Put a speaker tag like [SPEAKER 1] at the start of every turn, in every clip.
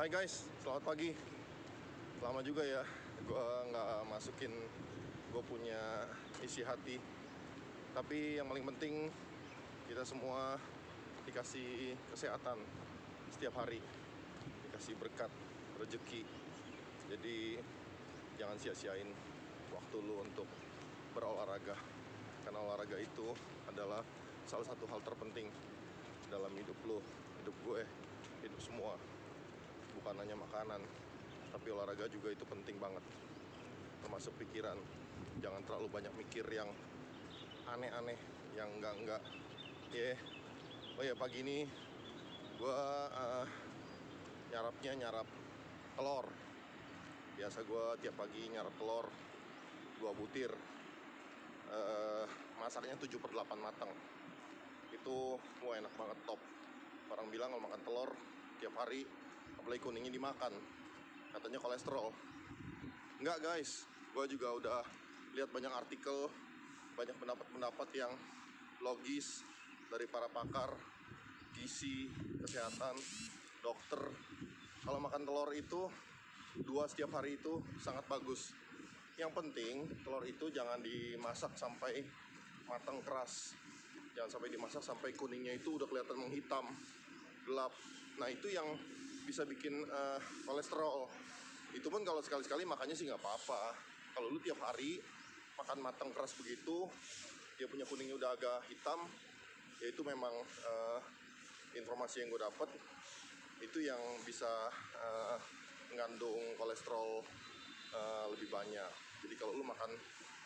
[SPEAKER 1] Hai guys, selamat pagi. Lama juga ya gue nggak masukin gue punya isi hati. Tapi yang paling penting, kita semua dikasih kesehatan setiap hari, dikasih berkat, rezeki. Jadi jangan sia-siain waktu lu untuk berolahraga, karena olahraga itu adalah salah satu hal terpenting dalam hidup lu, hidup gue, hidup semua. Bukan hanya makanan, tapi olahraga juga itu penting banget, termasuk pikiran. Jangan terlalu banyak mikir yang aneh-aneh, yang enggak ya. Oh ya, pagi ini gue nyarap telur. Biasa gue tiap pagi nyarap telur 2 butir. Masaknya 7/8 matang. Itu enak banget, top. Orang bilang kalau makan telur tiap hari, apalagi kuningnya dimakan, katanya kolesterol. Enggak guys, gue juga udah lihat banyak artikel, banyak pendapat-pendapat yang logis dari para pakar gizi, kesehatan, dokter. Kalau makan telur itu 2 setiap hari itu sangat bagus. Yang penting telur itu jangan dimasak sampai matang keras, jangan sampai dimasak sampai kuningnya itu udah kelihatan menghitam, gelap. Nah itu yang bisa bikin kolesterol. Itu pun kalau sekali-sekali makannya sih nggak apa-apa. Kalau lu tiap hari makan matang keras begitu, dia punya kuningnya udah agak hitam, ya itu memang informasi yang gue dapet, itu yang bisa mengandung kolesterol lebih banyak. Jadi kalau lu makan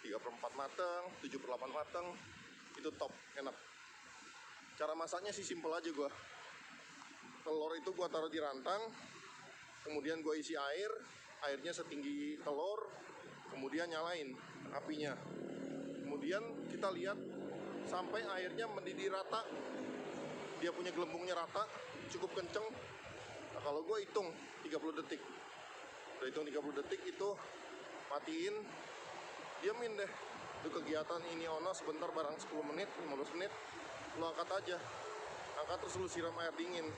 [SPEAKER 1] 3/4 matang, 7/8 matang, itu top, enak. Cara masaknya sih simple aja gue. Telur itu gue taruh di rantang, kemudian gue isi airnya setinggi telur, kemudian nyalain apinya. Kemudian kita lihat sampai airnya mendidih rata, dia punya gelembungnya rata, cukup kenceng. Nah, kalau gue hitung 30 detik. Udah hitung 30 detik itu matiin, diamin deh. Itu kegiatan ini sebentar, barang 10 menit, 15 menit, lu angkat aja. Angkat terus lu siram air dingin.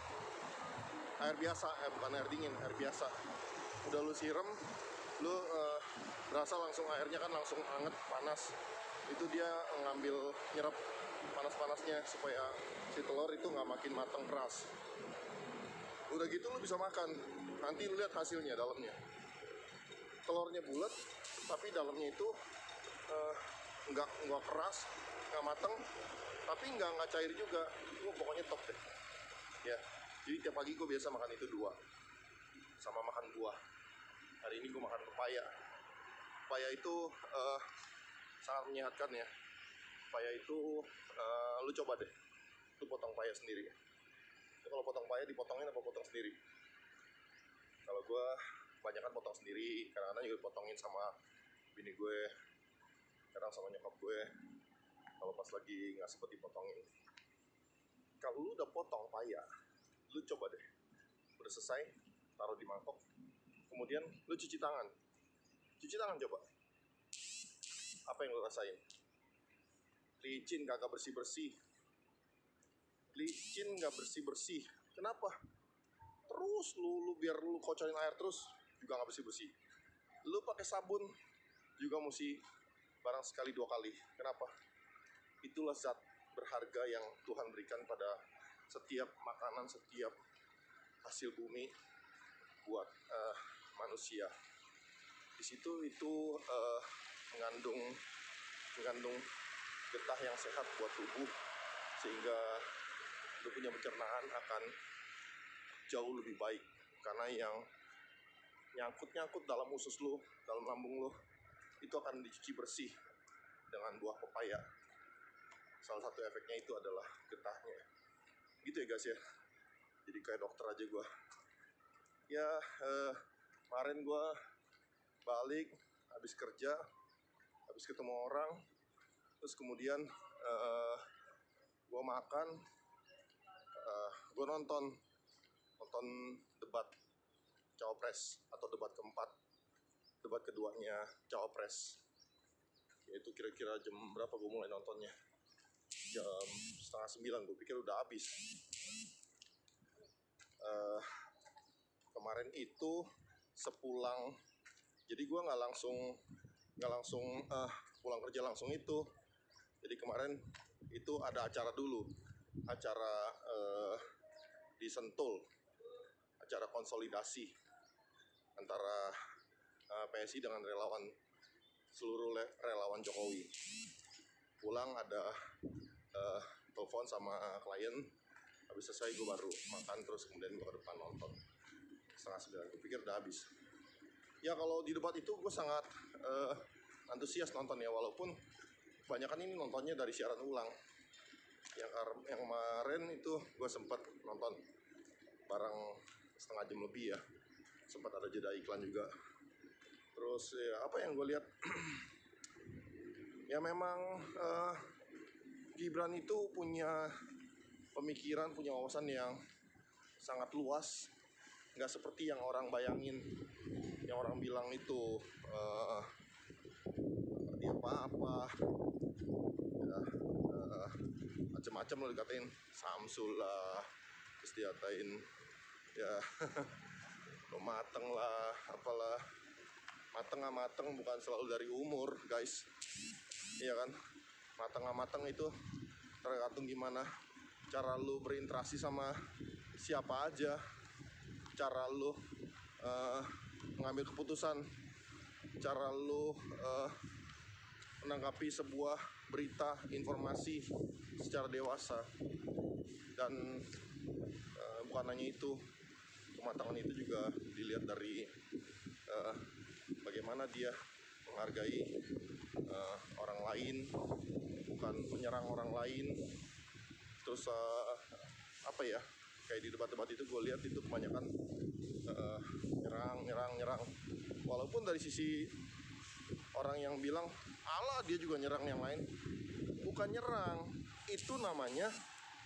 [SPEAKER 1] Air biasa, bukan air dingin, air biasa. Udah lu siram, lu berasa langsung airnya kan langsung anget, panas. Itu dia ngambil, nyerap panas-panasnya supaya si telur itu nggak makin matang keras. Udah gitu lu bisa makan. Nanti lu lihat hasilnya dalamnya. Telurnya bulat, tapi dalamnya itu nggak keras, nggak matang, tapi nggak cair juga. Pokoknya top deh. Ya. Jadi tiap pagi gue biasa makan itu 2, sama makan buah. Hari ini gue makan pepaya. Pepaya itu sangat menyehatkan ya. Pepaya itu lu coba deh, lu potong pepaya sendiri. Lu kalau potong pepaya dipotongin apa potong sendiri? Kalau gue kebanyakan potong sendiri, kadang-kadang juga potongin sama bini gue, kadang sama nyokap gue. Kalau pas lagi nggak sempet dipotongin. Kalau lu udah potong pepaya, lu coba deh, udah selesai, taruh di mangkok, kemudian lu cuci tangan coba. Apa yang lu rasain? Licin, kagak bersih-bersih. Licin nggak bersih-bersih. Kenapa? Terus lu biar lu kocorin air terus juga nggak bersih-bersih. Lu pakai sabun juga mesti barang sekali 2 kali. Kenapa? Itulah zat berharga yang Tuhan berikan pada setiap makanan, setiap hasil bumi buat manusia. Di situ itu mengandung getah yang sehat buat tubuh, sehingga lu punya pencernaan akan jauh lebih baik. Karena yang nyangkut dalam usus lu, dalam lambung lu, itu akan dicuci bersih dengan buah pepaya. Salah satu efeknya itu adalah getahnya. Gitu ya guys ya. Jadi kayak dokter aja gue. Ya kemarin gue balik habis kerja, habis ketemu orang, terus kemudian gue makan, gue nonton debat cawapres atau debat keduanya cawapres. Yaitu kira-kira jam berapa gue mulai nontonnya? Jam 8:30, gue pikir udah habis. kemarin itu sepulang, jadi gue nggak langsung pulang kerja langsung itu. Jadi kemarin itu ada acara dulu, acara di Sentul, acara konsolidasi antara PSI dengan seluruh relawan Jokowi. Pulang ada telepon sama klien, habis selesai gue baru makan, terus kemudian gue ke depan nonton. 8:30, gue pikir udah habis. Ya kalau di debat itu gue sangat antusias nonton ya, walaupun kebanyakan ini nontonnya dari siaran ulang. Yang kemarin itu gue sempat nonton bareng setengah jam lebih ya, sempat ada jeda iklan juga. Terus ya apa yang gue lihat ya memang Gibran itu punya pemikiran, punya wawasan yang sangat luas, nggak seperti yang orang bayangin, yang orang bilang itu ngerti apa-apa ya, macam-macam lo dikatain Samsul lah, terus diatain ya lo mateng lah, apalah. Mateng bukan selalu dari umur, guys, iya kan? Mateng itu tergantung gimana cara lu berinteraksi sama siapa aja, cara lu mengambil keputusan, cara lu menanggapi sebuah berita, informasi secara dewasa. Dan bukan hanya itu, kematangan itu juga dilihat dari bagaimana dia menghargai orang lain, bukan menyerang orang lain. Terus apa ya, kayak di debat-debat itu gue lihat itu kebanyakan nyerang. Walaupun dari sisi orang yang bilang alah dia juga nyerang yang lain, bukan nyerang, itu namanya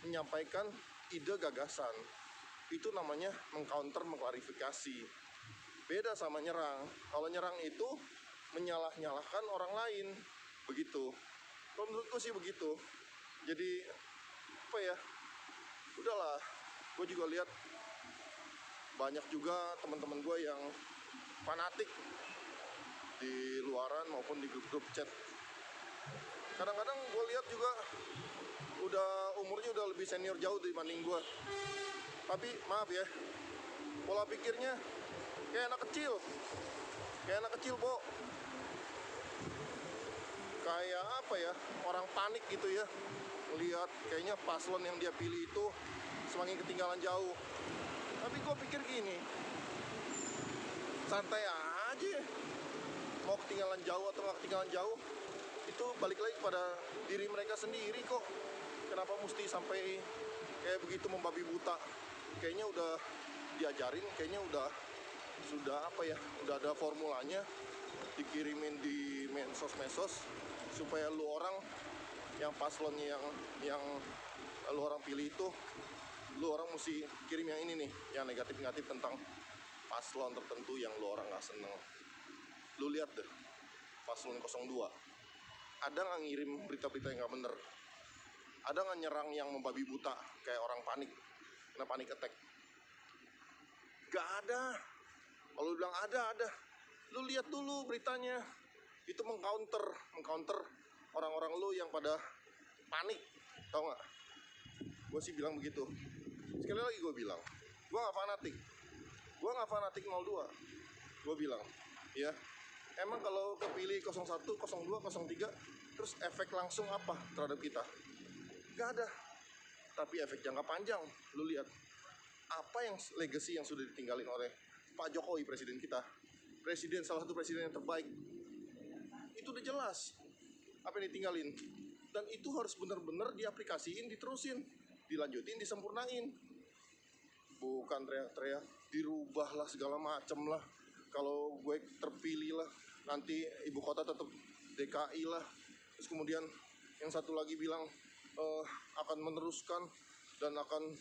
[SPEAKER 1] menyampaikan ide gagasan, itu namanya mengcounter, mengklarifikasi. Beda sama nyerang. Kalau nyerang itu menyalah-nyalahkan orang lain, begitu. Kalau menurutku sih begitu. Jadi apa ya, udahlah, gue juga lihat banyak juga teman-teman gue yang fanatik di luaran maupun di grup-grup chat. Kadang-kadang gue lihat juga umurnya udah lebih senior jauh dibanding gue, tapi maaf ya, pola pikirnya kayak anak kecil, Bo. Kayak apa ya, orang panik gitu ya, melihat kayaknya paslon yang dia pilih itu semakin ketinggalan jauh. Tapi gue pikir gini, santai aja, mau ketinggalan jauh atau nggak ketinggalan jauh, itu balik lagi kepada diri mereka sendiri kok. Kenapa mesti sampai kayak begitu membabi buta? Kayaknya udah diajarin, kayaknya sudah apa ya, udah ada formulanya, dikirimin di medsos supaya lu orang yang paslonnya yang lu orang pilih itu, lu orang mesti kirim yang ini nih, yang negatif tentang paslon tertentu yang lu orang nggak seneng. Lu lihat deh, paslon 02 ada nggak ngirim berita-berita yang nggak bener, ada nggak nyerang yang membabi buta kayak orang panik, kena panik attack? Gak ada. Kalau bilang ada, lu lihat dulu beritanya, itu mengcounter orang-orang lu yang pada panik, tau nggak? Gue sih bilang begitu. Sekali lagi gue bilang, gue nggak fanatik 02. Gue bilang, ya, emang kalau kepilih 01, 02, 03, terus efek langsung apa terhadap kita? Gak ada. Tapi efek jangka panjang, lu lihat apa yang legacy yang sudah ditinggalin oleh Pak Jokowi, presiden kita, salah satu presiden yang terbaik. Itu udah jelas apa yang ditinggalin, dan itu harus benar-benar diaplikasiin, diterusin, dilanjutin, disempurnain. Bukan teriak-teriak dirubah lah segala macem lah, kalau gue terpilih lah nanti ibu kota tetap DKI lah. Terus kemudian yang satu lagi bilang akan meneruskan dan akan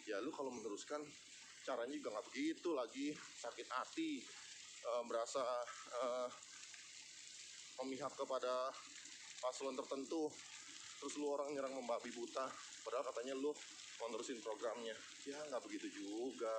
[SPEAKER 1] ya lu kalau meneruskan caranya juga nggak begitu lagi, sakit hati, merasa memihak kepada paslon tertentu, terus lu orang nyerang membabi buta, padahal katanya lu mau nerusin programnya. Ya nggak begitu juga.